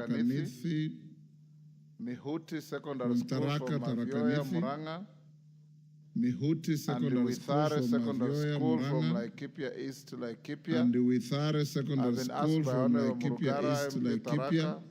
Tharakanithi, Mihuti Secondary School from Mavioya, Tharakanithi, Murang'a, Mihuti and Secondary School Withare from Secondary Mavioya, School from Murang'a, Laikipia East to Laikipia. and Withare I've Secondary been School asked by from Honorable Laikipia Murugara, East to MP Laikipia. Tharaka,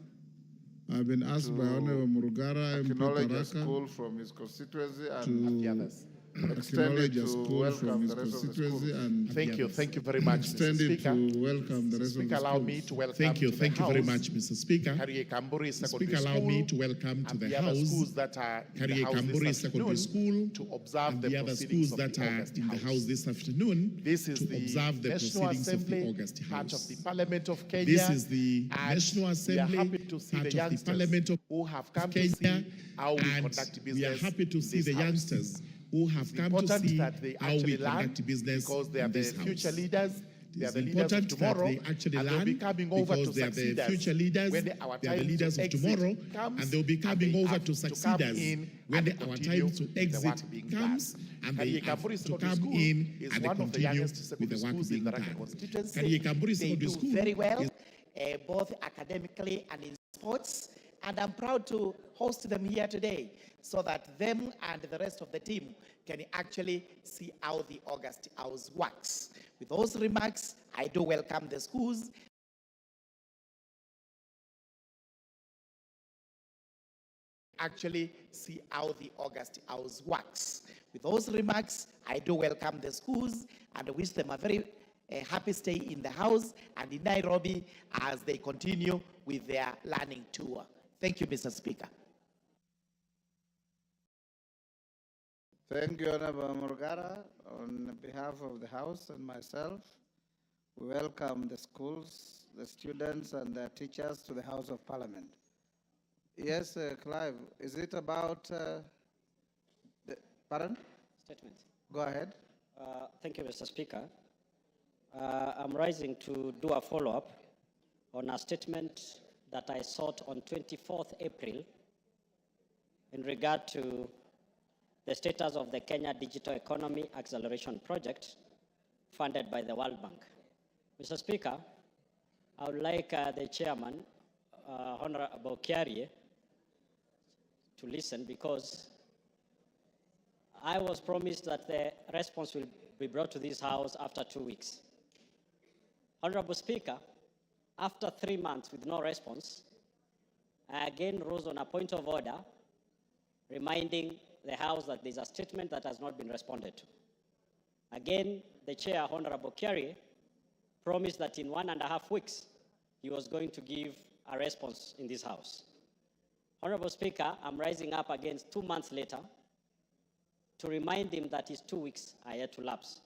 I've been asked by Honorable Murugara, MP acknowledge a Tharaka, school from his constituency to and the others. extend it acknowledge a to school from welcome his the rest of the constituency schools. and Thank you very much, Mr. extend it Speaker. to welcome the rest of Speaker, the allow me schools. to welcome Thank you to very the much, House Mr. Speaker. Kariekamburi Secondary Speaker, allow School me to welcome to and the the other House schools that are in the House Kariekamburi this Secondary afternoon School to observe and the the other proceedings schools of that the are August in the House. House this afternoon This is to the observe the National proceedings of the Assembly, August part House. of the Parliament of Kenya. This is the and National we are Assembly, happy to see part the of the Parliament youngsters of who have come to Kenya, see how we and conduct business. we are happy to in see this the House. youngsters who have It's come to important see that they how we actually learn conduct business because they are in the this House. future leaders. They are It's the leaders of important that tomorrow, they actually and they'll be learn coming over to because they are the succeed us future leaders, when they our are the time leaders to of exit tomorrow, comes, and they'll be coming they over have to succeed us in when and our continue time to with the exit work being comes, done. and they have Kariekamburi to Secondary come School in is and they one of the continue youngest with the secondary work schools being in the Raka done. constituency. Kariekamburi They Secondary do School very well, is both academically and in sports. And I'm proud to host them here today so that them and the rest of the team can actually see how the August House works. With those remarks, I do welcome the schools. Actually see how the August House works. With those remarks, I do welcome the schools and wish them a very happy stay in the House and in Nairobi as they continue with their learning tour. Thank you, Mr. Speaker. Thank you, Honorable Murugara. On behalf of the House and myself, we welcome the schools, the students, and their teachers to the House of Parliament. Yes, Clive, is it about pardon? Statement. Go ahead. Thank you, Mr. Speaker. I'm rising to do a follow-up on a statement that I sought on 24th April in regard to the status of the Kenya Digital Economy Acceleration Project funded by the World Bank. Mr. Speaker, I would like the chairman, Honorable Kiarie, to listen because I was promised that the response will be brought to this House after 2 weeks. Honorable Speaker, after 3 months with no response, I again rose on a point of order, reminding the House that there's a statement that has not been responded to. Again, the Chair, Honorable Kiarie, promised that in 1.5 weeks, he was going to give a response in this House. Honorable Speaker, I'm rising up again 2 months later to remind him that his 2 weeks are yet to lapse.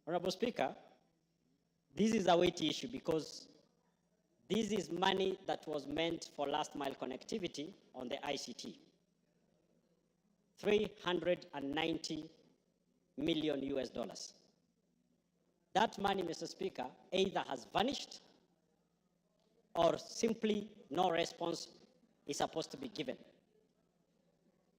Honorable Speaker, this is a weighty issue because this is money that was meant for last mile connectivity on the ICT. 390 million US dollars. That money, Mr. Speaker, either has vanished or simply no response is supposed to be given.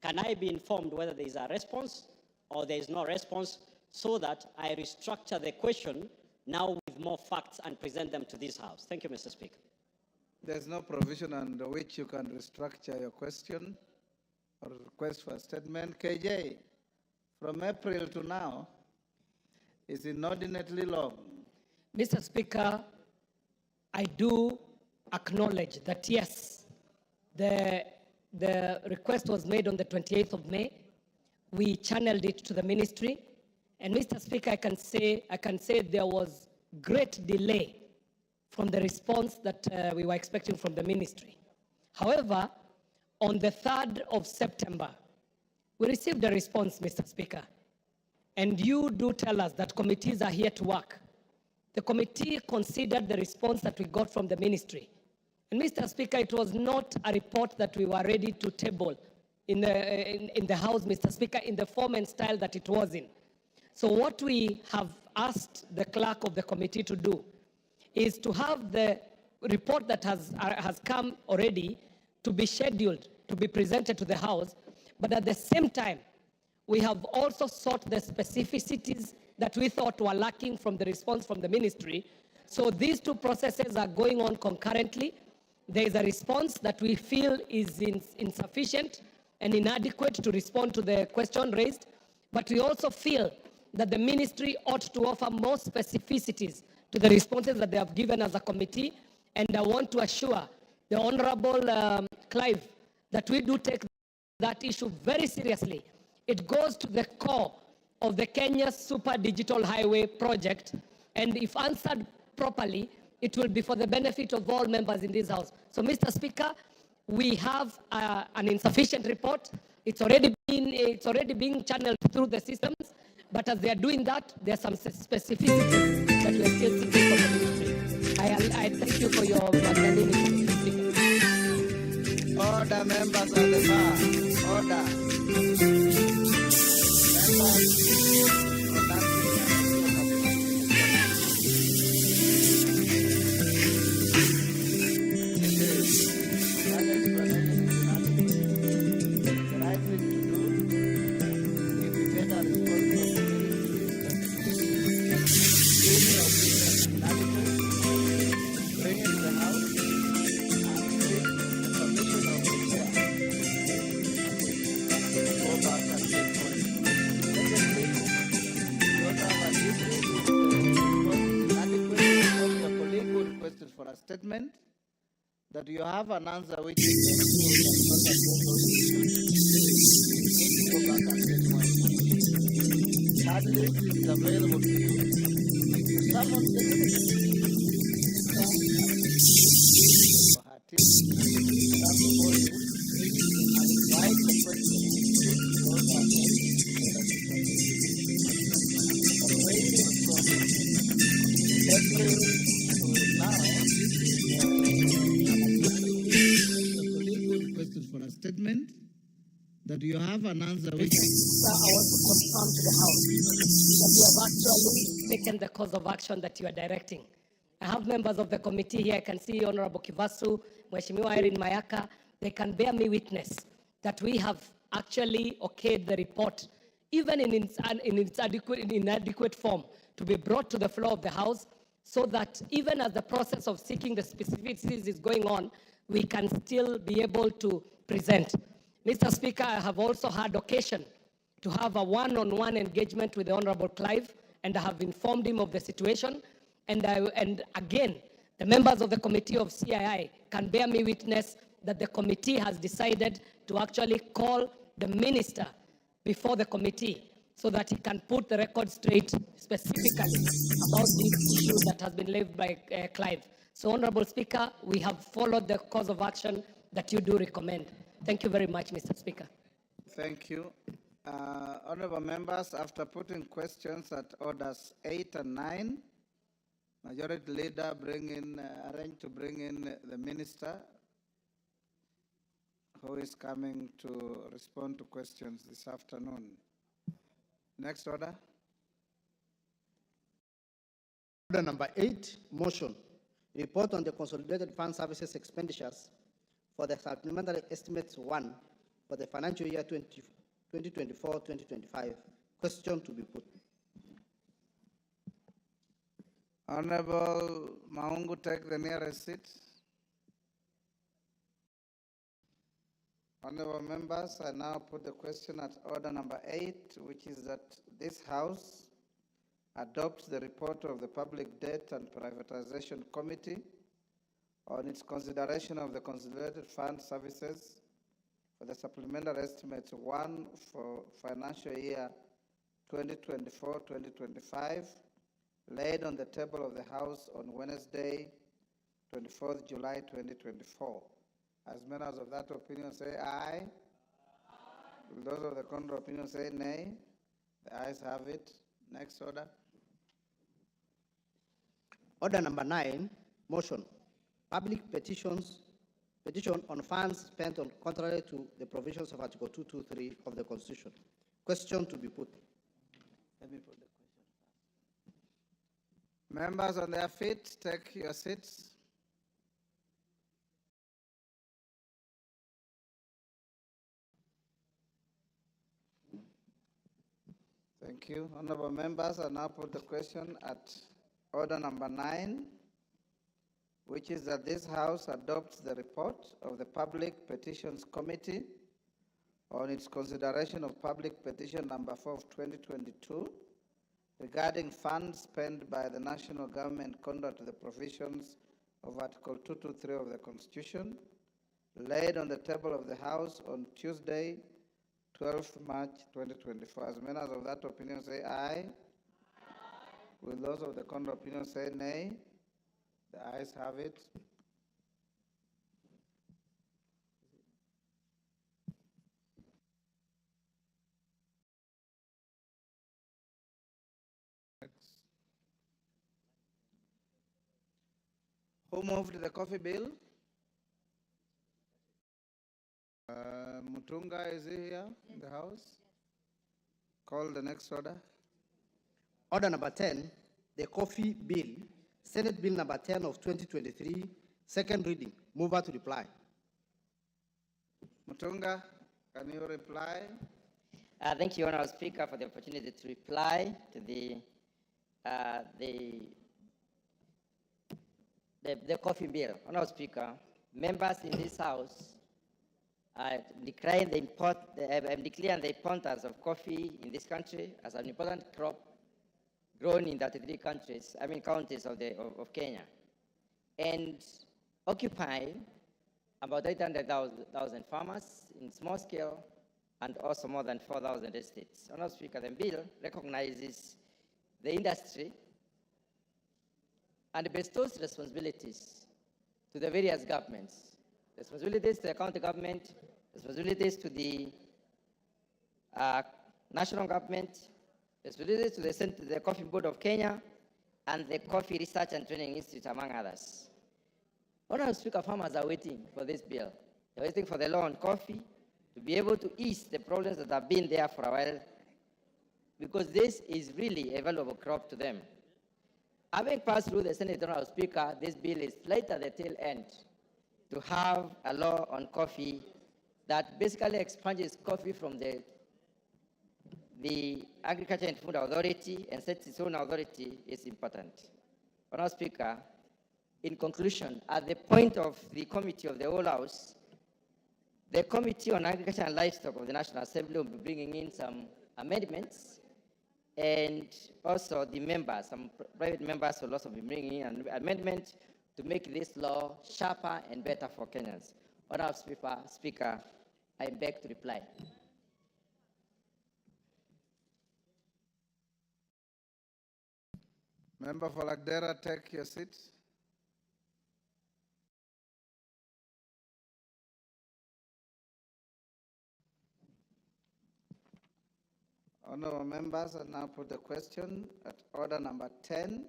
Can I be informed whether there is a response or there is no response so that I restructure the question now with more facts and present them to this House? Thank you, Mr. Speaker. There's no provision under which you can restructure your question or request for a statement. KJ, from April to now, is inordinately long. Mr. Speaker, I do acknowledge that yes, the request was made on the 28th of May. We channeled it to the ministry. And Mr. Speaker, I can say there was great delay from the response that we were expecting from the ministry. However, on the 3rd of September, we received a response, Mr. Speaker. And you do tell us that committees are here to work. The committee considered the response that we got from the ministry. And Mr. Speaker, it was not a report that we were ready to table in the House, Mr. Speaker, in the form and style that it was in. So what we have asked the clerk of the committee to do is to have the report that has come already to be scheduled, to be presented to the House, but at the same time, we have also sought the specificities that we thought were lacking from the response from the ministry. So these two processes are going on concurrently, there is a response that we feel is insufficient and inadequate to respond to the question raised, but we also feel that the ministry ought to offer more specificities to the responses that they have given as a committee. And I want to assure the Honorable Clive that we do take that issue very seriously. It goes to the core of the Kenya Super Digital Highway project, and if answered properly, it will be for the benefit of all members in this House. So, Mr. Speaker, we have an insufficient report. It's already being channeled through the systems, but as they are doing that, there are some specificities that we are still seeking from the ministry. I thank you for your magnanimity, Mr. Speaker. Order, members of the bar. Order. For a statement that you have an answer which that list is available to you. Someone for her team, and write the question. Requested for a statement that you have an answer which I want to confirm to the House that you have actually taken the course of action that you are directing. I have members of the committee here. I can see Honorable Kivasu, Mheshimiwa Irene Mayaka. They can bear me witness that we have actually okayed the report, even in its inadequate form, to be brought to the floor of the House, so that even as the process of seeking the specificities is going on, we can still be able to present. Mr. Speaker, I have also had occasion to have a one-on-one engagement with the Honorable Clive, and I have informed him of the situation. And again, the members of the Committee of CII can bear me witness that the committee has decided to actually call the minister before the committee so that he can put the record straight specifically about this issue that has been laid by Clive. So, Honorable Speaker, we have followed the course of action that you do recommend. Thank you very much, Mr. Speaker. Thank you. Honorable members, after putting questions at orders 8 and 9, Majority Leader arranged to bring in the minister who is coming to respond to questions this afternoon. Next order. Order number 8, motion. Report on the consolidated fund services expenditures for the supplementary estimates 1 for the financial year 2024-2025. Question to be put. Honorable Maungu, take the nearest seat. Honorable members, I now put the question at order number 8, which is that this House adopts the report of the Public Debt and Privatization Committee on its consideration of the consolidated fund services for the supplementary estimates 1 for financial year 2024-2025, laid on the table of the House on Wednesday, 24th July 2024. As members of that opinion say aye. Will those of the contrary opinion say nay? The ayes have it. Next order. Order number 9, motion. Public petition on funds spent on contrary to the provisions of Article 223 of the Constitution. Question to be put. Let me put the question first. Members on their feet, take your seats. Thank you. Honorable members, I now put the question at order number 9, which is that this House adopts the report of the Public Petitions Committee on its consideration of public petition number 4 of 2022 regarding funds spent by the national government contrary to the provisions of Article 223 of the Constitution, laid on the table of the House on Tuesday, 12th March 2024. As members of that opinion say aye. Will those of the contrary opinion say nay? The ayes have it. Who moved the coffee bill? Mutunga, is he here in the House? Call the next order. Order number 10, the coffee bill, Senate Bill number 10 of 2023, second reading. Mover to reply. Mutunga, can you reply? Thank you, Honourable Speaker, for the opportunity to reply to the coffee bill. Honourable Speaker, members in this House declaring the importance of coffee in this country as an important crop grown in 33 counties of Kenya, and occupying about 800,000 farmers in small scale and also more than 4,000 estates. Honourable Speaker, the bill recognizes the industry and bestows responsibilities to the various governments, responsibilities to the county government, responsibilities to the national government, responsibilities to the Coffee Board of Kenya, and the Coffee Research and Training Institute, among others. Honourable Speaker, farmers are waiting for this bill. They're waiting for the law on coffee to be able to ease the problems that have been there for a while, because this is really a valuable crop to them. Having passed through the Senate, Honourable Speaker, this bill is late at the tail end to have a law on coffee that basically expunges coffee from the Agriculture and Food Authority and sets its own authority is important. Honourable Speaker, in conclusion, at the point of the committee of the whole House, the Committee on Agriculture and Livestock of the National Assembly will be bringing in some amendments, and also the members, some private members will also be bringing in an amendment to make this law sharper and better for Kenyans. Honourable Speaker, I beg to reply. Member for Lagdera, take your seat. Honourable members, I now put the question at order number 10,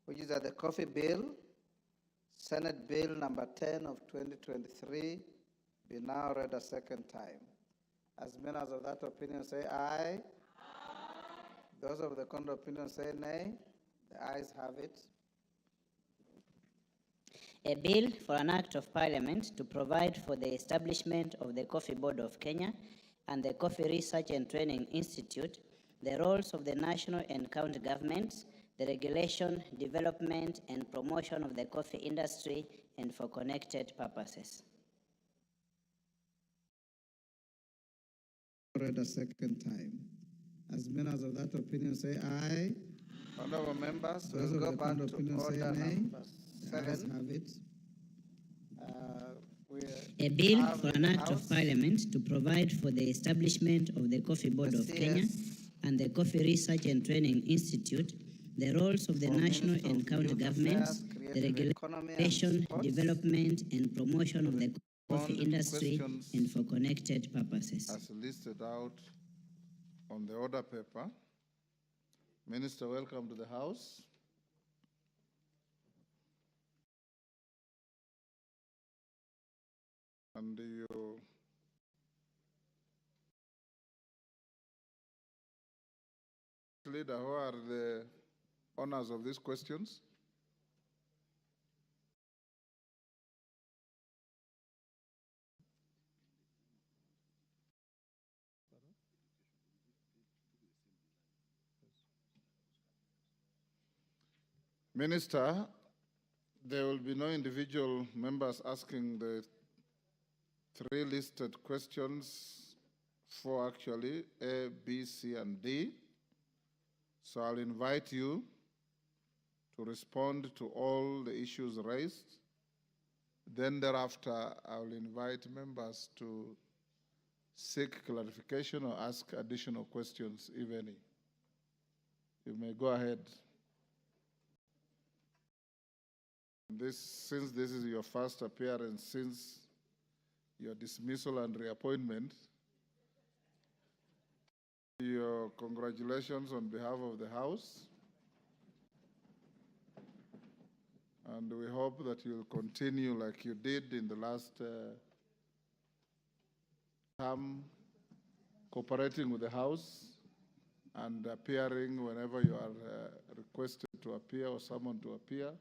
which is that the coffee bill, Senate Bill number 10 of 2023, be now read a second time. As members of that opinion say aye. Those of the contrary opinion say nay. The ayes have it. A bill for an act of parliament to provide for the establishment of the Coffee Board of Kenya and the Coffee Research and Training Institute, the roles of the national and county governments, the regulation, development, and promotion of the coffee industry, and for connected purposes. Read a second time. As members of that opinion say aye. Honourable members, we'll go back to order number 7. Have it. A bill for an act of parliament to provide for the establishment of the Coffee Board of Kenya and the Coffee Research and Training Institute, the roles of the national and county governments, the regulation, development, and promotion of the coffee industry, and for connected purposes. As listed out on the order paper. Minister, welcome to the House. And you leader, who are the owners of these questions? Minister, There will be no individual members asking the three listed questions, four actually, A, B, C, and D. So I'll invite you to respond to all the issues raised. Then thereafter, I'll invite members to seek clarification or ask additional questions, if any. You may go ahead. Since this is your first appearance since your dismissal and reappointment, your congratulations on behalf of the House. And we hope that you'll continue like you did in the last term, cooperating with the House and appearing whenever you are requested to appear or summoned to appear.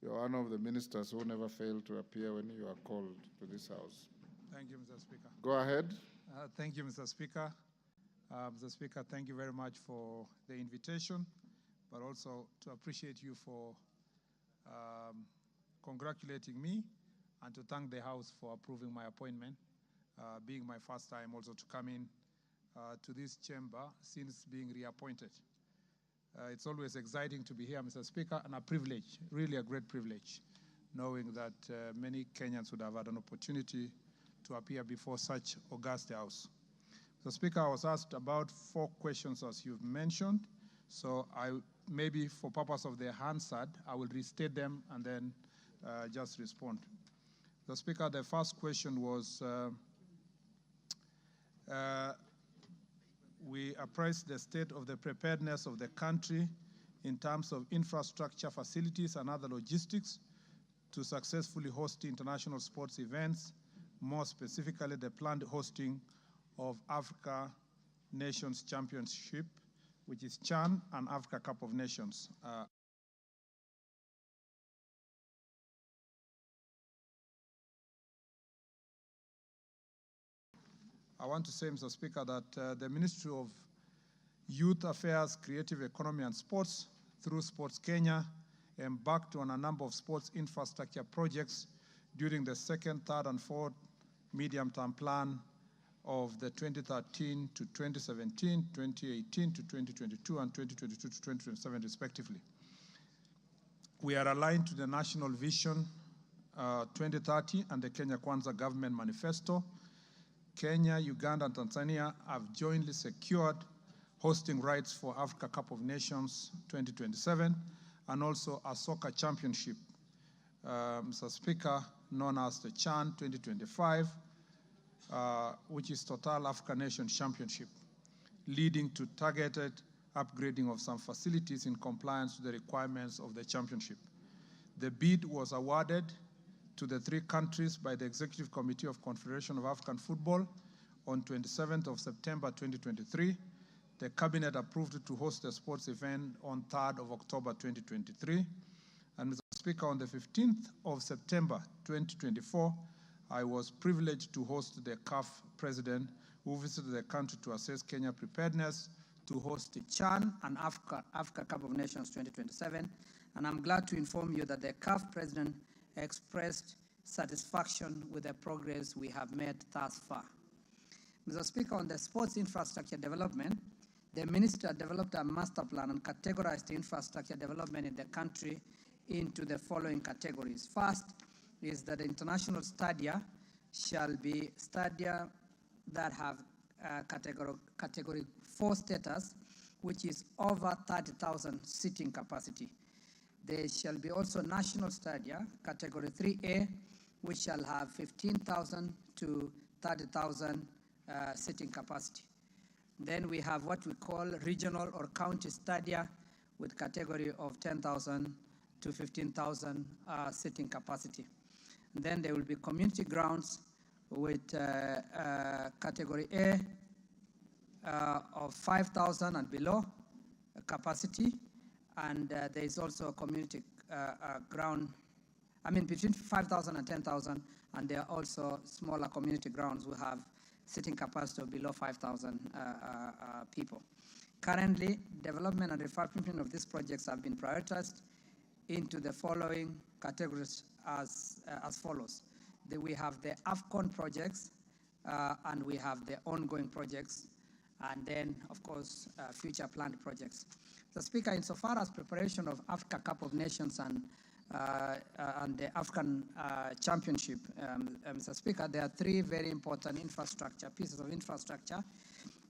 You're one of the ministers who never fail to appear when you are called to this House. Thank you, Mr. Speaker. Go ahead. Thank you, Mr. Speaker. Mr. Speaker, thank you very much for the invitation, but also to appreciate you for congratulating me and to thank the House for approving my appointment, being my first time also to come in to this chamber since being reappointed. It's always exciting to be here, Mr. Speaker, and a privilege, really a great privilege, knowing that many Kenyans would have had an opportunity to appear before such august House. Mr. Speaker, I was asked about 4 questions as you've mentioned, so maybe for purpose of the answer, I will restate them and then just respond. Mr. Speaker, the first question was, we appraised the state of the preparedness of the country in terms of infrastructure, facilities, and other logistics to successfully host international sports events, more specifically the planned hosting of Africa Nations Championship, which is CHAN, and Africa Cup of Nations. I want to say, Mr. Speaker, that the Ministry of Youth Affairs, Creative Economy and Sports, through Sports Kenya, embarked on a number of sports infrastructure projects during the 2nd, 3rd, and 4th medium-term plan of the 2013 to 2017, 2018 to 2022, and 2022 to 2027, respectively. We are aligned to the National Vision 2030 and the Kenya Kwanza Government Manifesto. Kenya, Uganda, and Tanzania have jointly secured hosting rights for Africa Cup of Nations 2027 and also a soccer championship, Mr. Speaker, known as the CHAN 2025, which is Total Africa Nations Championship, leading to targeted upgrading of some facilities in compliance with the requirements of the championship. The bid was awarded to the 3 countries by the Executive Committee of Confederation of African Football on 27th of September 2023. The Cabinet approved to host the sports event on 3rd of October 2023. And Mr. Speaker, on the 15th of September 2024, I was privileged to host the CAF president who visited the country to assess Kenya preparedness to host the CHAN and Africa Cup of Nations 2027. And I'm glad to inform you that the CAF president expressed satisfaction with the progress we have made thus far. Mr. Speaker, on the sports infrastructure development, the minister developed a master plan and categorized infrastructure development in the country into the following categories. First is that the international stadia shall be stadia that have category 4 status, which is over 30,000 seating capacity. There shall be also national stadia, category 3A, which shall have 15,000 to 30,000 seating capacity. Then we have what we call regional or county stadia with category of 10,000 to 15,000 seating capacity. And then there will be community grounds with category A of 5,000 and below capacity. And there is also a community ground, between 5,000 and 10,000, and there are also smaller community grounds who have seating capacity of below 5,000 people. Currently, development and refurbishment of these projects have been prioritized into the following categories as follows. We have the AFCON projects, and we have the ongoing projects, and then, of course, future planned projects. The Speaker, insofar as preparation of Africa Cup of Nations and the African Championship, Mr. Speaker, there are three very important pieces of infrastructure,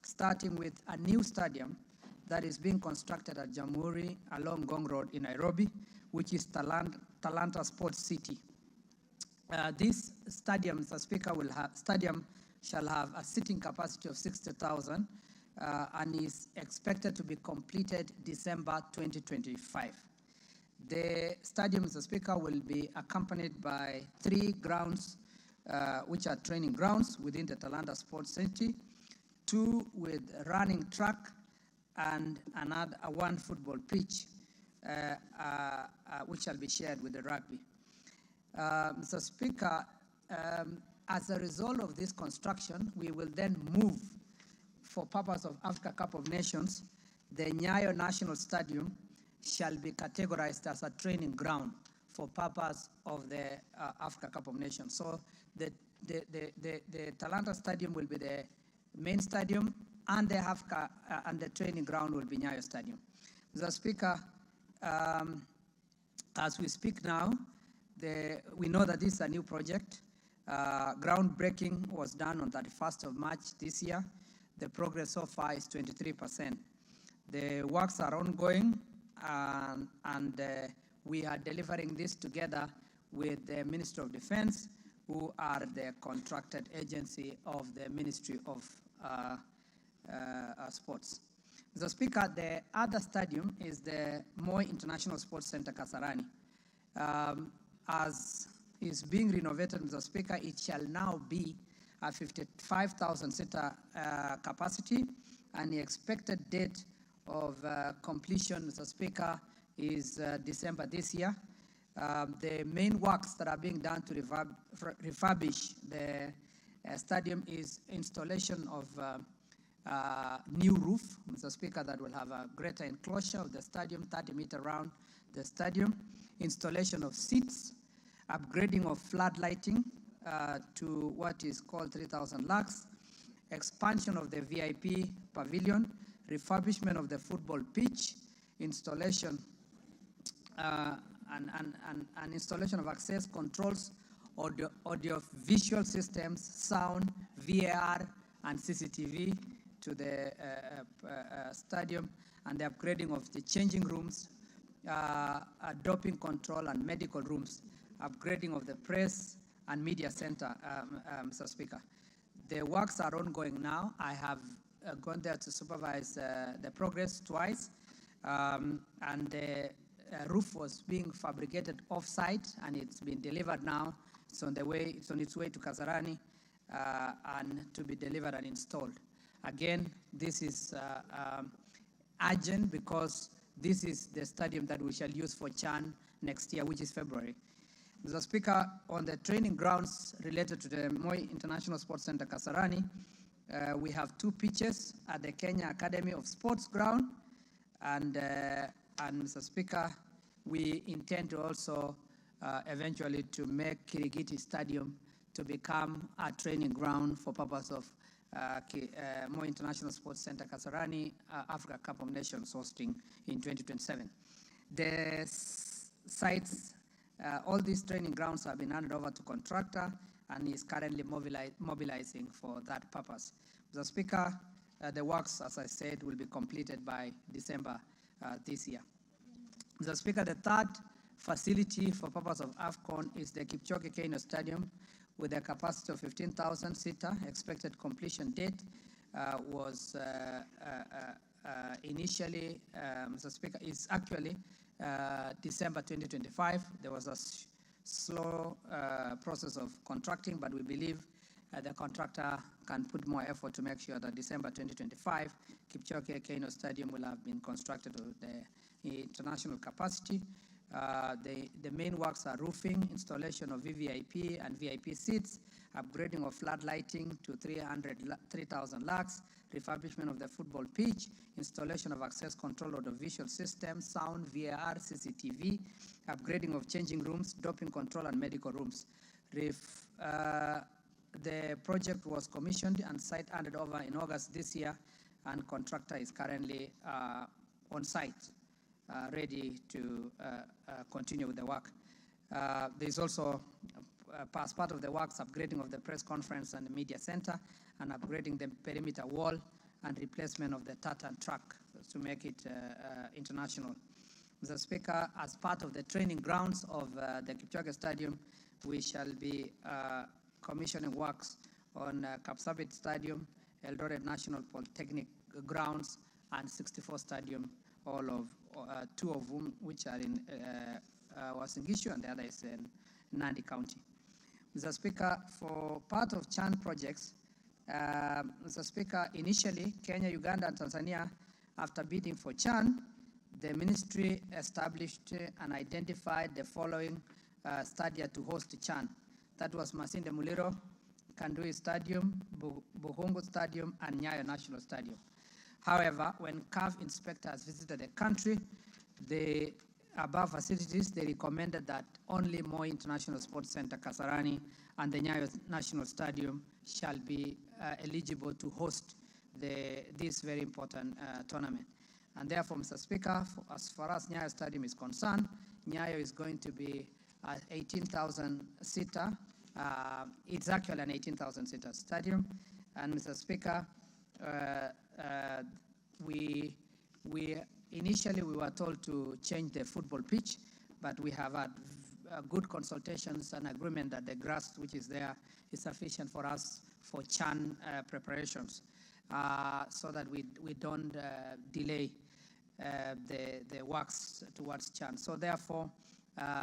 starting with a new stadium that is being constructed at Jamhuri along Gong Road in Nairobi, which is Talanta Sports City. This stadium, Mr. Speaker, shall have a seating capacity of 60,000 and is expected to be completed December 2025. The stadium, Mr. Speaker, will be accompanied by 3 grounds, which are training grounds within the Talanta Sports City, 2 with running track, and another 1 football pitch, which shall be shared with the rugby. Mr. Speaker, as a result of this construction, we will then move, for purpose of Africa Cup of Nations, the Nyayo National Stadium shall be categorized as a training ground for purpose of the Africa Cup of Nations. So the Talanta Stadium will be the main stadium, and the Africa and the training ground will be Nyayo Stadium. Mr. Speaker, as we speak now, we know that this is a new project. Groundbreaking was done on 31st of March this year. The progress so far is 23%. The works are ongoing, and we are delivering this together with the Ministry of Defense, who are the contracted agency of the Ministry of Sports. Mr. Speaker, the other stadium is the Moi International Sports Center, Kasarani. As is being renovated, Mr. Speaker, it shall now be a 55,000-seater capacity, and the expected date of completion, Mr. Speaker, is December this year. The main works that are being done to refurbish the stadium is installation of new roof, Mr. Speaker, that will have a greater enclosure of the stadium, 30 meters around the stadium, installation of seats, upgrading of flood lighting to what is called 3,000 lux, expansion of the VIP pavilion, refurbishment of the football pitch, installation and installation of access controls, audio visual systems, sound, VAR, and CCTV to the stadium, and the upgrading of the changing rooms, doping control and medical rooms, upgrading of the press and media center, Mr. Speaker. The works are ongoing now. I have gone there to supervise the progress twice, and the roof was being fabricated off-site, and it's been delivered now. It's on its way to Kasarani and to be delivered and installed. Again, this is urgent because this is the stadium that we shall use for CHAN next year, which is February. Mr. Speaker, on the training grounds related to the Moi International Sports Center, Kasarani, we have 2 pitches at the Kenya Academy of Sports ground, and Mr. Speaker, we intend to also eventually to make Kirigiti Stadium to become a training ground for purpose of Moi International Sports Center, Kasarani, Africa Cup of Nations hosting in 2027. The sites, all these training grounds have been handed over to contractor and is currently mobilizing for that purpose. Mr. Speaker, the works, as I said, will be completed by December this year. Mr. Speaker, the third facility for purpose of AFCON is the Kipchoge Keino Stadium with a capacity of 15,000-seater. Expected completion date was initially, Mr. Speaker, is actually December 2025. There was a slow process of contracting, but we believe the contractor can put more effort to make sure that December 2025, Kipchoge Keino Stadium will have been constructed with the international capacity. The main works are roofing, installation of VVIP and VIP seats, upgrading of flood lighting to 3,000 lux, refurbishment of the football pitch, installation of access control audiovisual system, sound, VAR, CCTV, upgrading of changing rooms, doping control, and medical rooms. The project was commissioned and site handed over in August this year, and contractor is currently on site, ready to continue with the work. There's also, as part of the works, upgrading of the press conference and the media center, and upgrading the perimeter wall, and replacement of the tartan track to make it international. Mr. Speaker, as part of the training grounds of the Kipchoge Stadium, we shall be commissioning works on Kapsabet Stadium, Eldoret National Polytechnic Grounds, and 64 Stadium, all of two of whom which are in Uasin Gishu, and the other is in Nandi County. Mr. Speaker, for part of CHAN projects, Mr. Speaker, initially Kenya, Uganda, and Tanzania, after bidding for CHAN, the ministry established and identified the following stadia to host CHAN. That was Masinde Muliro, Kandui Stadium, Buhungu Stadium, and Nyayo National Stadium. However, when CAF inspectors visited the country, the above facilities, they recommended that only Moi International Sports Center, Kasarani, and the Nyayo National Stadium shall be eligible to host this very important tournament. And therefore, Mr. Speaker, as far as Nyayo Stadium is concerned, Nyayo is going to be 18,000-seater. It's actually an 18,000-seater stadium. And Mr. Speaker, initially we were told to change the football pitch, but we have had good consultations and agreement that the grass which is there is sufficient for us for CHAN preparations, so that we don't delay the works towards CHAN. So therefore,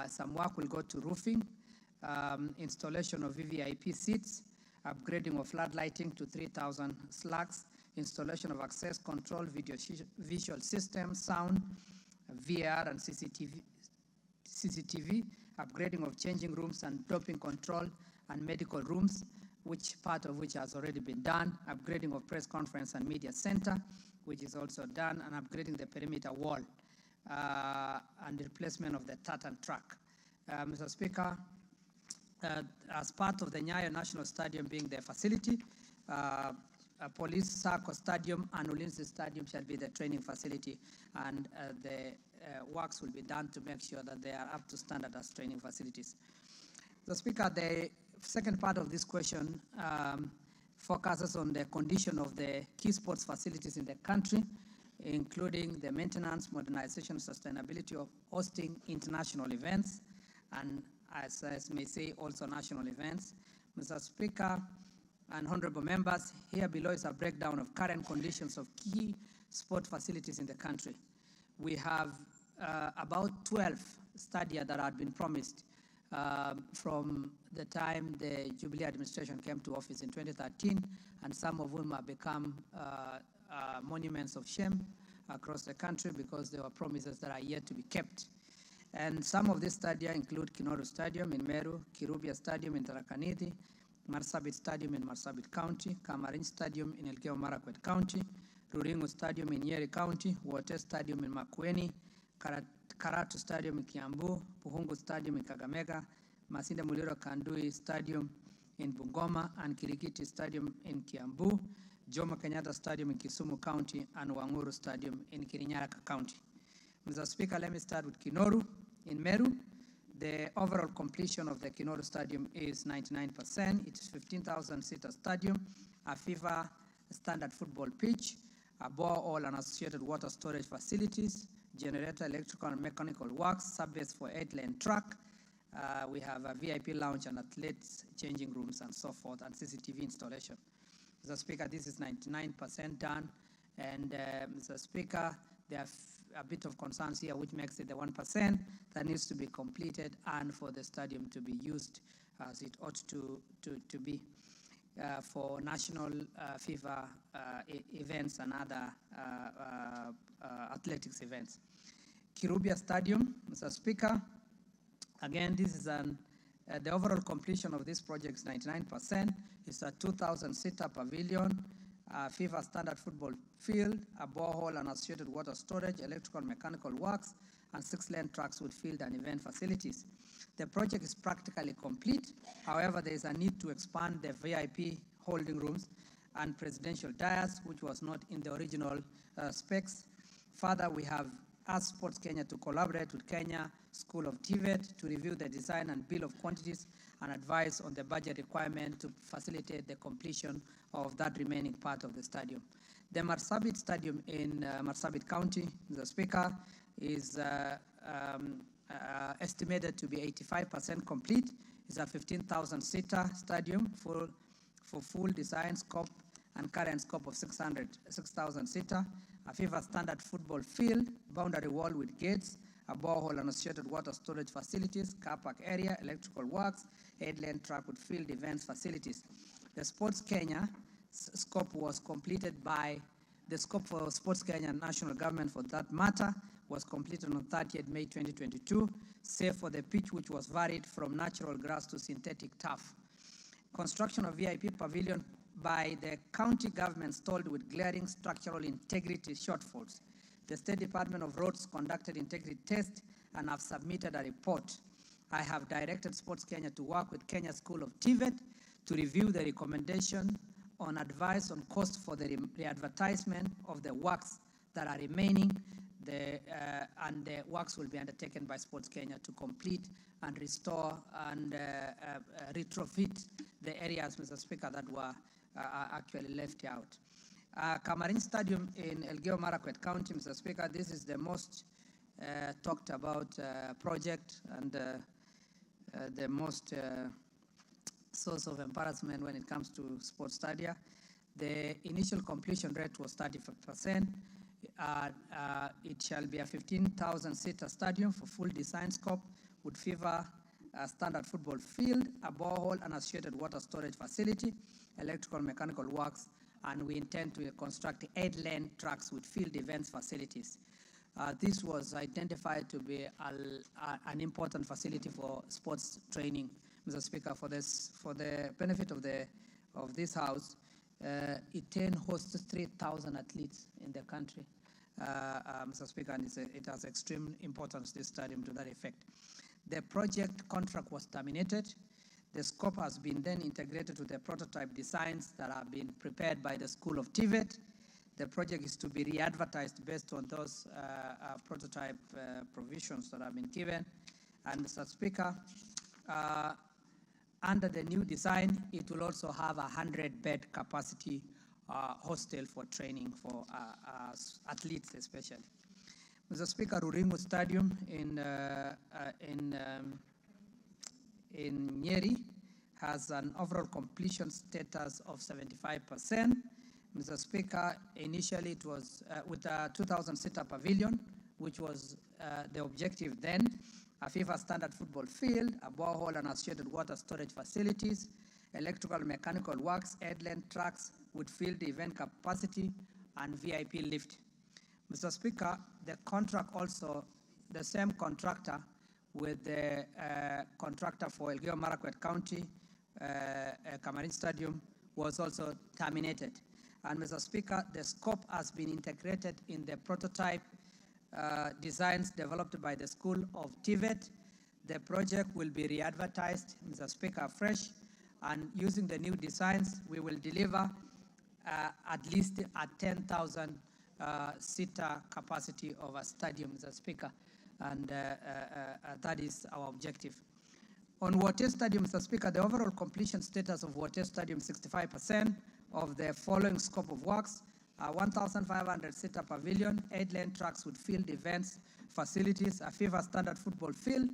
some work will go to roofing, installation of VVIP seats, upgrading of flood lighting to 3,000 slugs, installation of access control, visual system, sound, VR, and CCTV, upgrading of changing rooms and doping control and medical rooms, part of which has already been done, upgrading of press conference and media center, which is also done, and upgrading the perimeter wall, and the replacement of the tartan track. Mr. Speaker, as part of the Nyayo National Stadium being the facility, Police Sacco Stadium and Ulinzi Stadium shall be the training facility, and the works will be done to make sure that they are up to standard as training facilities. Mr. Speaker, the second part of this question focuses on the condition of the key sports facilities in the country, including the maintenance, modernization, sustainability of hosting international events, and as I may say, also national events. Mr. Speaker and honorable members, here below is a breakdown of current conditions of key sport facilities in the country. We have about 12 stadia that had been promised from the time the Jubilee administration came to office in 2013, and some of whom have become monuments of shame across the country because there were promises that are yet to be kept. And some of these stadia include Kinoru Stadium in Meru, Kirubia Stadium in Tharaka Nithi, Marsabit Stadium in Marsabit County, Kamarin Stadium in Elgeyo Marakwet County, Ruringu Stadium in Nyeri County, Wote Stadium in Makueni, Karatu Stadium in Kiambu, Puhungu Stadium in Kakamega, Masinde Muliro Kandui Stadium in Bungoma, and Kirikiti Stadium in Kiambu, Jomo Kenyatta Stadium in Kisumu County, and Wanguru Stadium in Kirinyaga County. Mr. Speaker, let me start with Kinoru in Meru. The overall completion of the Kinoru Stadium is 99%. It's a 15,000-seater stadium, a FIFA standard football pitch, a borehole and associated water storage facilities, generator, electrical and mechanical works, subbase for 8-lane track. We have a VIP lounge and athletes changing rooms and so forth, and CCTV installation. Mr. Speaker, this is 99% done. And Mr. Speaker, there are a bit of concerns here, which makes it the 1% that needs to be completed and for the stadium to be used as it ought to be for national FIFA events and other athletics events. Kirubia Stadium, Mr. Speaker. Again, this is the overall completion of this project is 99%. It's a 2,000-seater pavilion, FIFA standard football field, a borehole and associated water storage, electrical mechanical works, and 6-lane tracks with field and event facilities. The project is practically complete. However, there is a need to expand the VIP holding rooms and presidential dais, which was not in the original specs. Further, we have asked Sports Kenya to collaborate with Kenya School of TVET to review the design and bill of quantities and advise on the budget requirement to facilitate the completion of that remaining part of the stadium. The Marsabit Stadium in Marsabit County, the Speaker, is estimated to be 85% complete. It's a 15,000-seater stadium for full design scope and current scope of 6,000 seater, a FIFA standard football field, boundary wall with gates, a borehole and associated water storage facilities, car park area, electrical works, 8-lane track with field events facilities. The Sports Kenya scope was completed by the scope for Sports Kenya national government for that matter was completed on 30th May 2022, save for the pitch which was varied from natural grass to synthetic turf. Construction of VIP pavilion by the county government stalled with glaring structural integrity shortfalls. The State Department of Roads conducted integrity tests and have submitted a report. I have directed Sports Kenya to work with Kenya School of TVET to review the recommendation on advice on cost for the re-advertisement of the works that are remaining, and the works will be undertaken by Sports Kenya to complete and restore and retrofit the areas, Mr. Speaker, that were actually left out. Kamarin Stadium in Elgeyo Marakwet County, Mr. Speaker, this is the most talked about project and the most source of embarrassment when it comes to sports stadia. The initial completion rate was 35%. It shall be a 15,000-seater stadium for full design scope with FIFA standard football field, a borehole and associated water storage facility, electrical mechanical works, and we intend to construct 8-lane tracks with field events facilities. This was identified to be an important facility for sports training, Mr. Speaker. For the benefit of this House, it hosts 3,000 athletes in the country, Mr. Speaker, and it has extreme importance, this stadium, to that effect. The project contract was terminated. The scope has been then integrated to the prototype designs that have been prepared by the School of TVET. The project is to be re-advertised based on those prototype provisions that have been given. And Mr. Speaker, under the new design, it will also have a 100-bed capacity hostel for training for athletes especially. Mr. Speaker, Ruringu Stadium in Nyeri has an overall completion status of 75%. Mr. Speaker, initially it was with a 2,000-seater pavilion, which was the objective then, a FIFA standard football field, a borehole and associated water storage facilities, electrical mechanical works, 8-lane tracks with field event capacity, and VIP lift. Mr. Speaker, the contract also, the same contractor with the contractor for Elgeyo Marakwet County, Kamarin Stadium, was also terminated. And Mr. Speaker, the scope has been integrated in the prototype designs developed by the School of TVET. The project will be re-advertised, Mr. Speaker, fresh, and using the new designs, we will deliver at least a 10,000 seater capacity of a stadium, Mr. Speaker, and that is our objective. On Wote Stadium, Mr. Speaker, the overall completion status of Wote Stadium is 65% of the following scope of works: 1,500-seater pavilion, 8-lane tracks with field events facilities, a FIFA standard football field,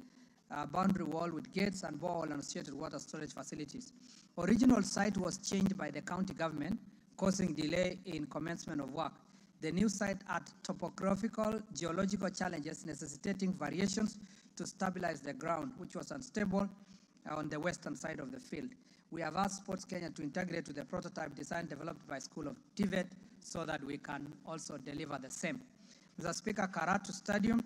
a boundary wall with gates and borehole and associated water storage facilities. Original site was changed by the county government, causing delay in commencement of work. The new site had topographical, geological challenges necessitating variations to stabilize the ground, which was unstable on the western side of the field. We have asked Sports Kenya to integrate to the prototype design developed by School of TVET so that we can also deliver the same. Mr. Speaker, Karatu Stadium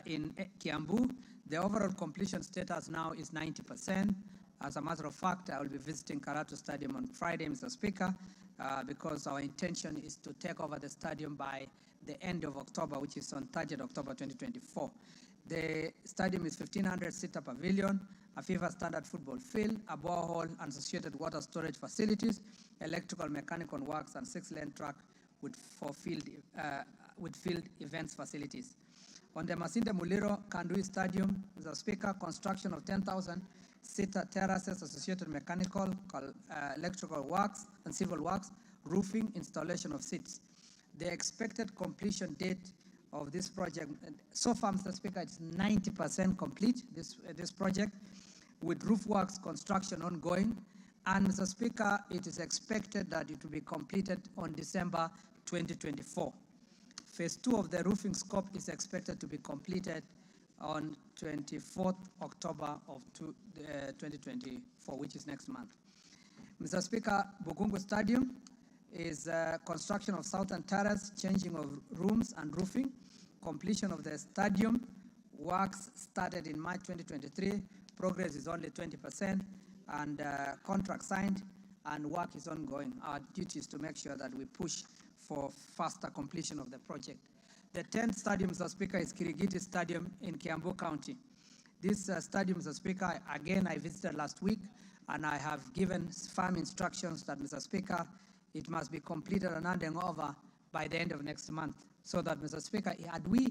in Kiambu. The overall completion status now is 90%. As a matter of fact, I will be visiting Karatu Stadium on Friday, Mr. Speaker, because our intention is to take over the stadium by the end of October, which is on 30th October 2024. The stadium is 1,500-seater pavilion, a FIFA standard football field, a borehole and associated water storage facilities, electrical mechanical works, and 6-lane track with field events facilities. On the Masinde Muliro Kandui Stadium, Mr. Speaker, construction of 10,000-seater terraces, associated mechanical, electrical works, and civil works, roofing, installation of seats. The expected completion date of this project, so far, Mr. Speaker, it's 90% complete, this project, with roof works construction ongoing. And Mr. Speaker, it is expected that it will be completed on December 2024. Phase 2 of the roofing scope is expected to be completed on 24th October of 2024, which is next month. Mr. Speaker, Bugungu Stadium is construction of southern terrace, changing of rooms and roofing. Completion of the stadium works started in March 2023. Progress is only 20%, and contract signed, and work is ongoing. Our duty is to make sure that we push for faster completion of the project. The 10th stadium, Mr. Speaker, is Kirigiti Stadium in Kiambu County. This stadium, Mr. Speaker, again, I visited last week, and I have given firm instructions that, Mr. Speaker, it must be completed and handing over by the end of next month. So that, Mr. Speaker, had we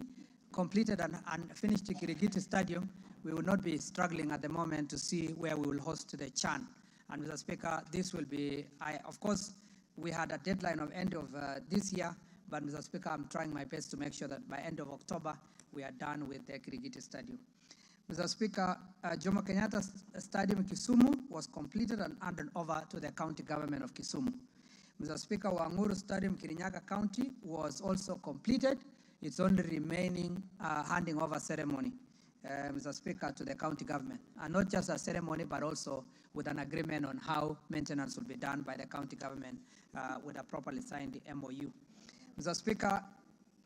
completed and finished the Kirigiti Stadium, we will not be struggling at the moment to see where we will host the CHAN. And, Mr. Speaker, this will be, of course, we had a deadline of end of this year, but, Mr. Speaker, I'm trying my best to make sure that by end of October, we are done with the Kirigiti Stadium. Mr. Speaker, Jomo Kenyatta Stadium in Kisumu was completed and handed over to the county government of Kisumu. Mr. Speaker, Wanguru Stadium, Kirinyaga County, was also completed. It's only remaining handing over ceremony, Mr. Speaker, to the county government. And not just a ceremony, but also with an agreement on how maintenance will be done by the county government with a properly signed MOU. Mr. Speaker,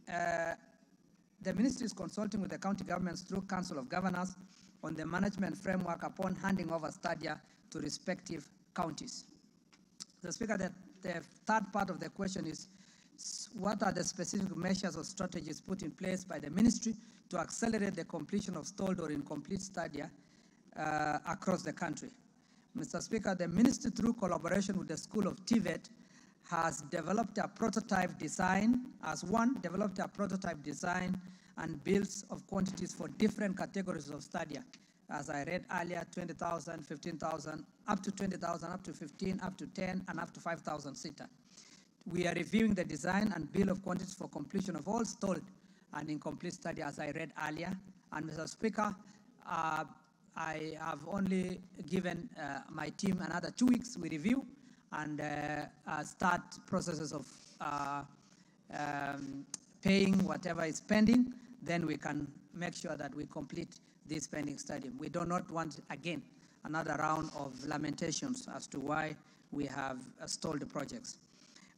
the ministry is consulting with the county governments through Council of Governors on the management framework upon handing over stadia to respective counties. Mr. Speaker, the third part of the question is, what are the specific measures or strategies put in place by the ministry to accelerate the completion of stalled or incomplete stadia across the country? Mr. Speaker, the ministry, through collaboration with the School of TVET, has developed a prototype design, and builds of quantities for different categories of stadia. As I read earlier, 20,000, 15,000, up to 20,000, up to 15, up to 10, and up to 5,000 seater. We are reviewing the design and bill of quantities for completion of all stalled and incomplete stadia, as I read earlier. And, Mr. Speaker, I have only given my team another 2 weeks. We review and start processes of paying whatever is pending. Then we can make sure that we complete this pending stadium. We do not want, again, another round of lamentations as to why we have stalled the projects.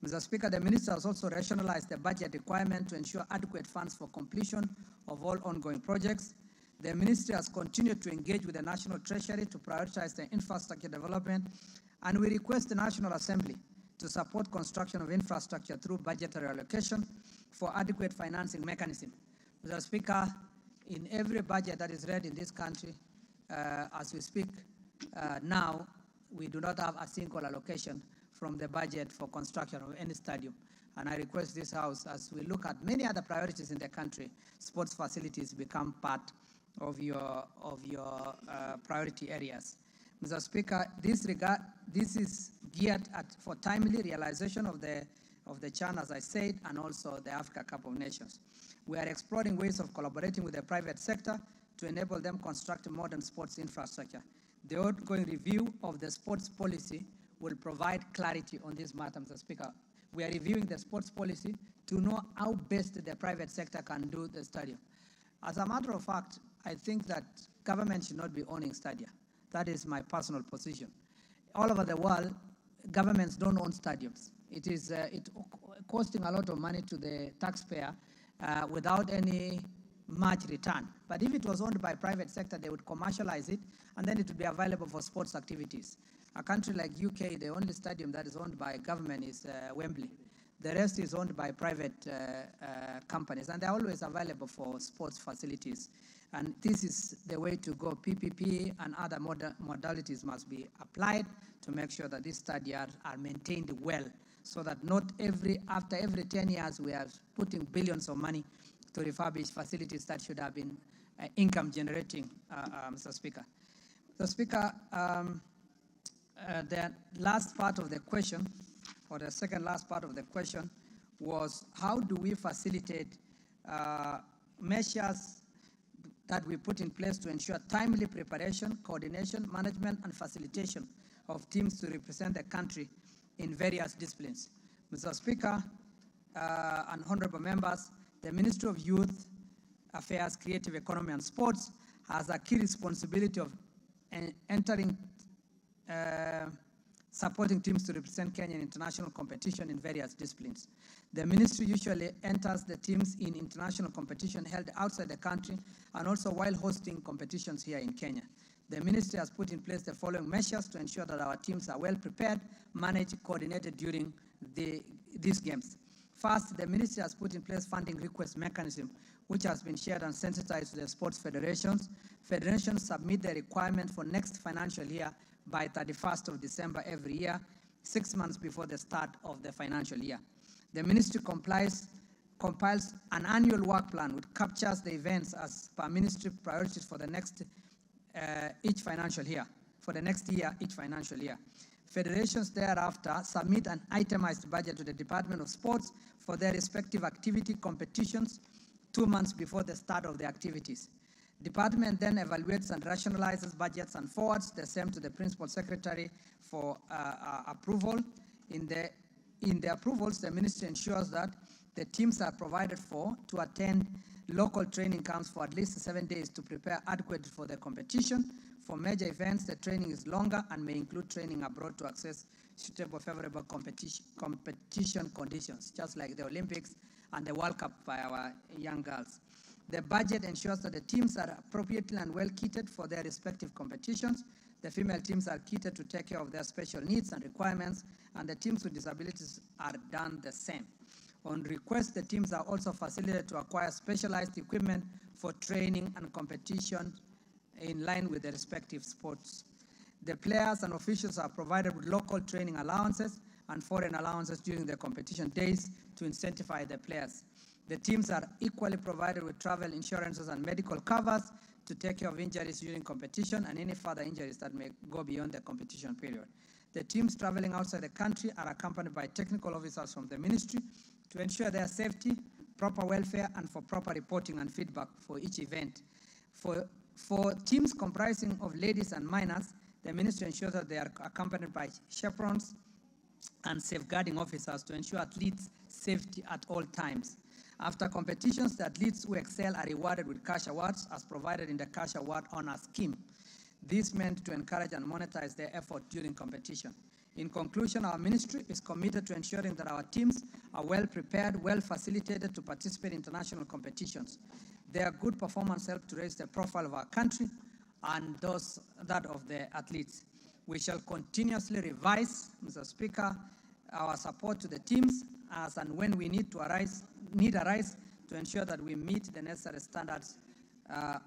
Mr. Speaker, the minister has also rationalized the budget requirement to ensure adequate funds for completion of all ongoing projects. The ministry has continued to engage with the National Treasury to prioritize the infrastructure development, and we request the National Assembly to support construction of infrastructure through budgetary allocation for adequate financing mechanism. Mr. Speaker, in every budget that is read in this country, as we speak now, we do not have a single allocation from the budget for construction of any stadium. And I request this House, as we look at many other priorities in the country, sports facilities become part of your priority areas. Mr. Speaker, this is geared for timely realization of the CHAN, as I said, and also the Africa Cup of Nations. We are exploring ways of collaborating with the private sector to enable them construct modern sports infrastructure. The ongoing review of the sports policy will provide clarity on this matter, Mr. Speaker. We are reviewing the sports policy to know how best the private sector can do the stadium. As a matter of fact, I think that government should not be owning stadia. That is my personal position. All over the world, governments don't own stadiums. It is costing a lot of money to the taxpayer without any much return. But if it was owned by private sector, they would commercialize it, and then it would be available for sports activities. A country like UK, the only stadium that is owned by government is Wembley. The rest is owned by private companies, and they're always available for sports facilities. And this is the way to go. PPP and other modalities must be applied to make sure that these stadiums are maintained well, so that not after every 10 years we are putting billions of money to refurbish facilities that should have been income generating, Mr. Speaker. Mr. Speaker, the last part of the question, or the second last part of the question, was how do we facilitate measures that we put in place to ensure timely preparation, coordination, management, and facilitation of teams to represent the country in various disciplines. Mr. Speaker and honorable members, the Ministry of Youth Affairs, Creative Economy and Sports has a key responsibility of supporting teams to represent Kenya in international competition in various disciplines. The ministry usually enters the teams in international competition held outside the country and also while hosting competitions here in Kenya. The ministry has put in place the following measures to ensure that our teams are well prepared, managed, coordinated during these games. First, the ministry has put in place funding request mechanism, which has been shared and sensitized to the sports federations. Federations submit the requirement for next financial year by 31st of December every year, 6 months before the start of the financial year. The ministry compiles an annual work plan which captures the events as per ministry priorities for the next each financial year, each financial year. Federations thereafter submit an itemized budget to the Department of Sports for their respective activity competitions 2 months before the start of the activities. Department then evaluates and rationalizes budgets and forwards the same to the Principal Secretary for approval. In the approvals, the Ministry ensures that the teams are provided for to attend local training camps for at least 7 days to prepare adequately for the competition. For major events, the training is longer and may include training abroad to access suitable favorable competition conditions, just like the Olympics and the World Cup by our young girls. The budget ensures that the teams are appropriately and well kitted for their respective competitions. The female teams are kitted to take care of their special needs and requirements, and the teams with disabilities are done the same. On request, the teams are also facilitated to acquire specialized equipment for training and competition in line with their respective sports. The players and officials are provided with local training allowances and foreign allowances during the competition days to incentivize the players. The teams are equally provided with travel insurances and medical covers to take care of injuries during competition and any further injuries that may go beyond the competition period. The teams traveling outside the country are accompanied by technical officers from the ministry to ensure their safety, proper welfare, and for proper reporting and feedback for each event. For teams comprising of ladies and minors, the ministry ensures that they are accompanied by chaperones and safeguarding officers to ensure athletes' safety at all times. After competitions, the athletes who excel are rewarded with cash awards as provided in the Cash Award Honor Scheme. This meant to encourage and monetize their effort during competition. In conclusion, our ministry is committed to ensuring that our teams are well prepared, well facilitated to participate in international competitions. Their good performance helps to raise the profile of our country and that of the athletes. We shall continuously revise, Mr. Speaker, our support to the teams as and when we need arise to ensure that we meet the necessary standards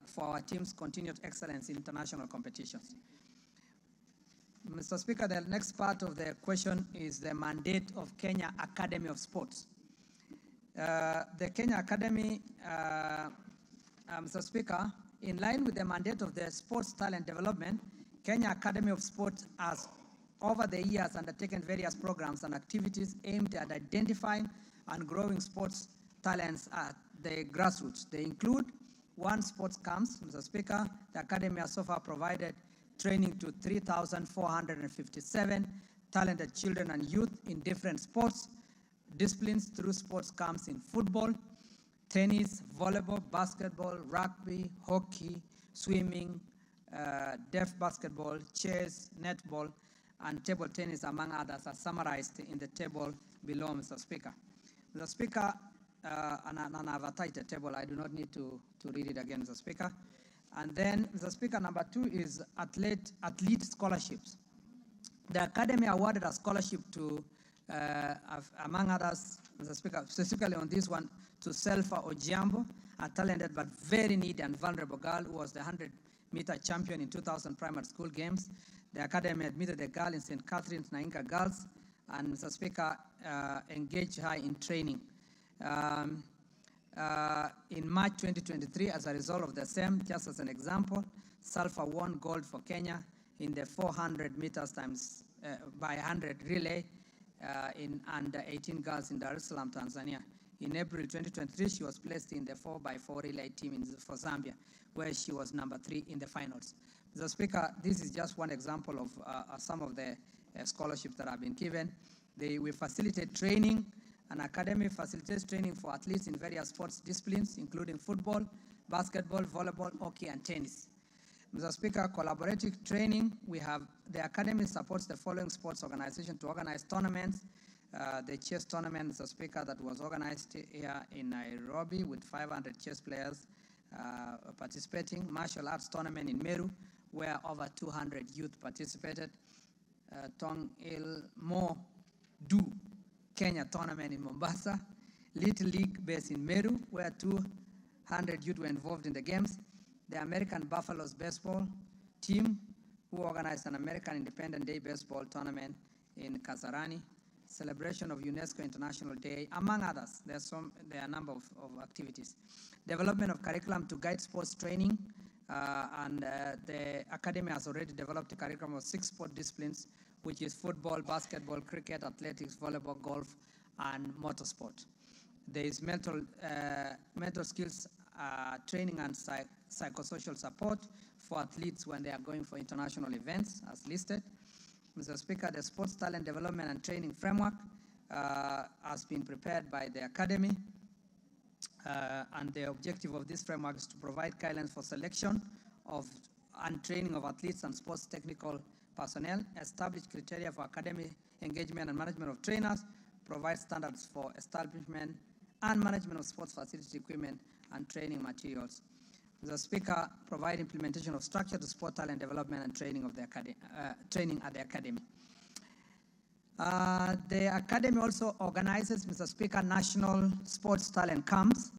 for our team's continued excellence in international competitions. Mr. Speaker, the next part of the question is the mandate of Kenya Academy of Sports. The Kenya Academy, Mr. Speaker, in line with the mandate of the Sports Talent Development, Kenya Academy of Sports has over the years undertaken various programs and activities aimed at identifying and growing sports talents at the grassroots. They include one sports camps, Mr. Speaker. The Academy has so far provided training to 3,457 talented children and youth in different sports disciplines through sports camps in football, tennis, volleyball, basketball, rugby, hockey, swimming, deaf basketball, chess, netball, and table tennis, among others, are summarized in the table below, Mr. Speaker. Mr. Speaker, and I've attached the table. I do not need to read it again, Mr. Speaker. And then, Mr. Speaker, number 2 is athlete scholarships. The Academy awarded a scholarship to, among others, Mr. Speaker, specifically on this one, to Selfa Ojiambo, a talented but very needy and vulnerable girl who was the 100-meter champion in 2000 primary school games. The Academy admitted the girl in St. Catherine's Nainka Girls, and Mr. Speaker, engaged her in training. In March 2023, as a result of the same, just as an example, Salfa won gold for Kenya in the 400 meters times by 100 relay in under 18 girls in Dar es Salaam, Tanzania. In April 2023, she was placed in the 4x4 relay team for Zambia, where she was number 3 in the finals. Mr. Speaker, this is just one example of some of the scholarships that have been given. We facilitate training. An academy facilitates training for athletes in various sports disciplines, including football, basketball, volleyball, hockey, and tennis. Mr. Speaker, collaborative training, the academy supports the following sports organizations to organize tournaments. The chess tournament, Mr. Speaker, that was organized here in Nairobi with 500 chess players participating. Martial arts tournament in Meru, where over 200 youth participated. Tong Il Mo Du Kenya tournament in Mombasa. Little League based in Meru, where 200 youth were involved in the games. The American Buffaloes baseball team, who organized an American Independence Day baseball tournament in Kasarani. Celebration of UNESCO International Day, among others. There are a number of activities. Development of curriculum to guide sports training, and the academy has already developed a curriculum of 6 sport disciplines, which is football, basketball, cricket, athletics, volleyball, golf, and motorsport. There is mental skills training and psychosocial support for athletes when they are going for international events, as listed. Mr. Speaker, the sports talent development and training framework has been prepared by the academy, and the objective of this framework is to provide guidelines for selection of and training of athletes and sports technical personnel, establish criteria for academy engagement and management of trainers, provide standards for establishment and management of sports facility equipment and training materials. Mr. Speaker, provide implementation of structure to support talent development and training of the training at the academy. The academy also organizes, Mr. Speaker, national sports talent camps,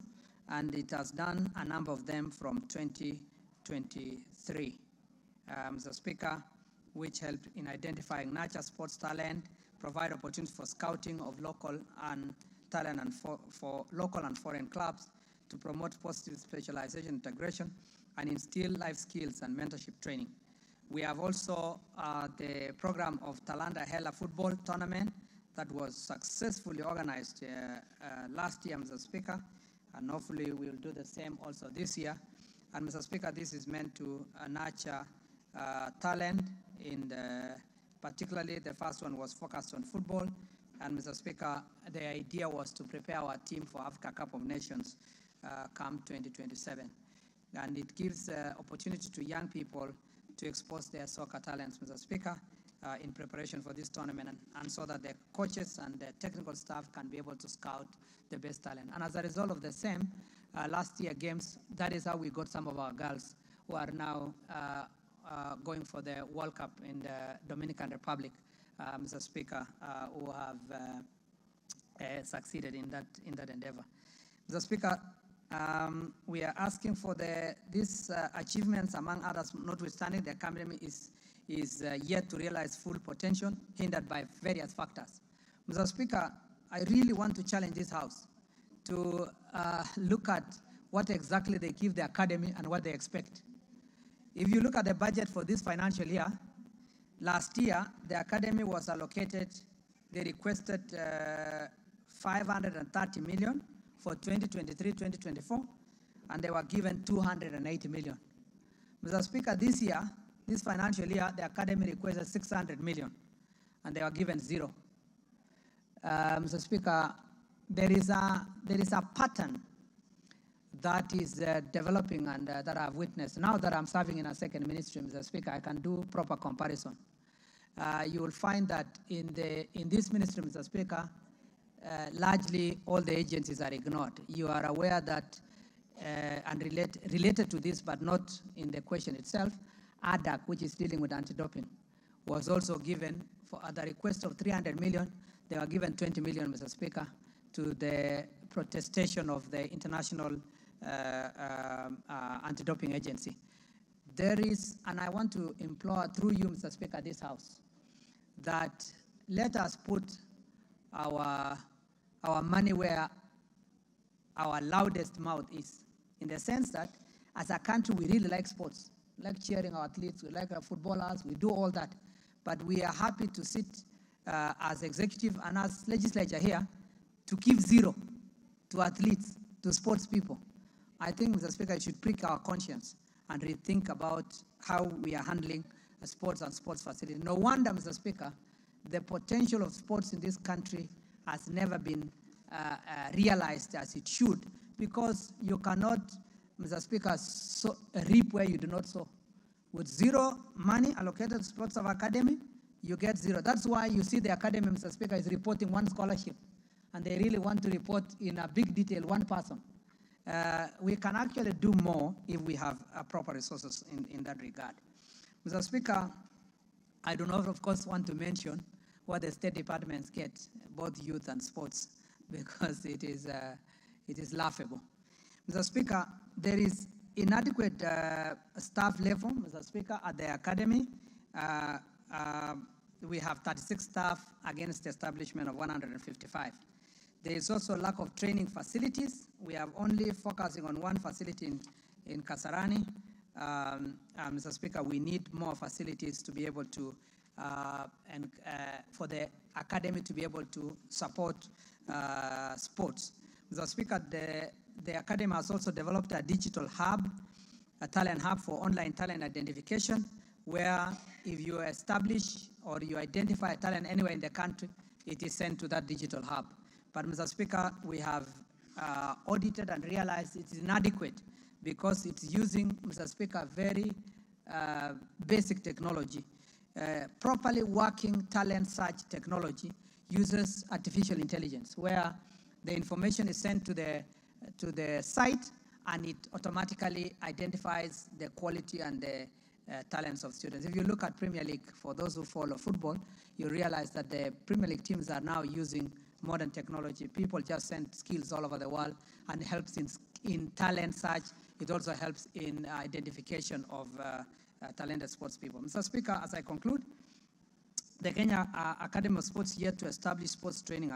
and it has done a number of them from 2023. Mr. Speaker, which help in identifying nurture sports talent, provide opportunities for scouting of local and talent and for local and foreign clubs, to promote positive specialization integration, and instill life skills and mentorship training. We have also the program of Talanda Hela football tournament that was successfully organized last year, Mr. Speaker, and hopefully we'll do the same also this year. And Mr. Speaker, this is meant to nurture talent particularly the first one was focused on football. And Mr. Speaker, the idea was to prepare our team for Africa Cup of Nations come 2027. And it gives opportunity to young people to expose their soccer talents, Mr. Speaker, in preparation for this tournament, and so that the coaches and the technical staff can be able to scout the best talent. And as a result of the same, last year games, that is how we got some of our girls who are now going for the World Cup in the Dominican Republic, Mr. Speaker, who have succeeded in that endeavor. Mr. Speaker, we are asking for these achievements, among others, notwithstanding the academy is yet to realize full potential, hindered by various factors. Mr. Speaker, I really want to challenge this House to look at what exactly they give the academy and what they expect. If you look at the budget for this financial year, last year, the academy was allocated, they requested 530 million for 2023-2024, and they were given 280 million. Mr. Speaker, this year, this financial year, the academy requested 600 million, and they were given 0. Mr. Speaker, there is a pattern that is developing and that I've witnessed. Now that I'm serving in a second ministry, Mr. Speaker, I can do proper comparison. You will find that in this ministry, Mr. Speaker, largely all the agencies are ignored. You are aware that, and related to this, but not in the question itself, ADAC, which is dealing with anti-doping, was also given, for at the request of 300 million, they were given 20 million, Mr. Speaker, to the protestation of the International Anti-Doping Agency. There is, and I want to implore through you, Mr. Speaker, this House, that let us put our money where our loudest mouth is, in the sense that as a country we really like sports, like cheering our athletes, we like our footballers, we do all that, but we are happy to sit as executive and as legislature here to give zero to athletes, to sports people. I think, Mr. Speaker, it should prick our conscience and rethink about how we are handling sports and sports facilities. No wonder, Mr. Speaker, the potential of sports in this country has never been realized as it should, because you cannot, Mr. Speaker, reap where you do not sow. With zero money allocated to sports of academy, you get zero. That's why you see the academy, Mr. Speaker, is reporting one scholarship, and they really want to report in a big detail one person. We can actually do more if we have proper resources in that regard. Mr. Speaker, I do not, of course, want to mention what the state departments get, both youth and sports, because it is laughable. Mr. Speaker, there is inadequate staff level, Mr. Speaker, at the academy. We have 36 staff against the establishment of 155. There is also lack of training facilities. We are only focusing on one facility in Kasarani. Mr. Speaker, we need more facilities to be able to, for the academy to be able to support sports. Mr. Speaker, the academy has also developed a digital hub, a talent hub for online talent identification, where if you establish or you identify a talent anywhere in the country, it is sent to that digital hub. But, Mr. Speaker, we have audited and realized it is inadequate because it's using, Mr. Speaker, very basic technology. Properly working talent search technology uses artificial intelligence, where the information is sent to the site and it automatically identifies the quality and the talents of students. If you look at Premier League, for those who follow football, you realize that the Premier League teams are now using modern technology. People just send skills all over the world and helps in talent search. It also helps in identification of talented sports people. Mr. Speaker, as I conclude, the Kenya Academy of Sports yet to establish sports training